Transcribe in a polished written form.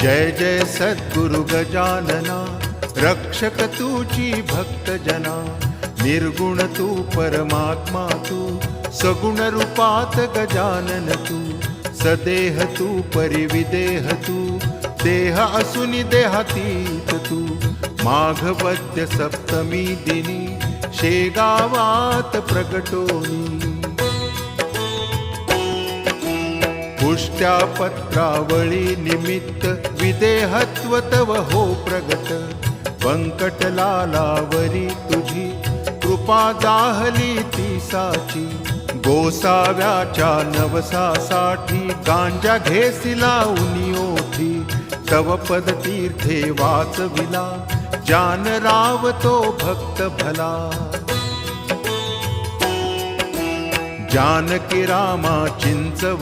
जय जय सद्गुरु गजानना, रक्षक तुची भक्त जना। निर्गुण तू परमात्मा तू, सगुण रूपात गजानन तू। सदेह तू परिविदेह तू, देह असुनि देहातीत तू। माघ वद्य सप्तमी दिनी, शेगावात प्रगटोनी। पुष्ट्या पत्रावळी निमित्त, विदेहत्व तव हो प्रगट। व्यंकटलालावरी तुझी, कृपा जाहली ती साची। गोसाव्याच्या नवसासाठी, गांजा घेसी लावूनी ओठी। तव पद तीर्थे वाचविला, जान राव तो भक्त भला। जानकी रामा चिंचवणी,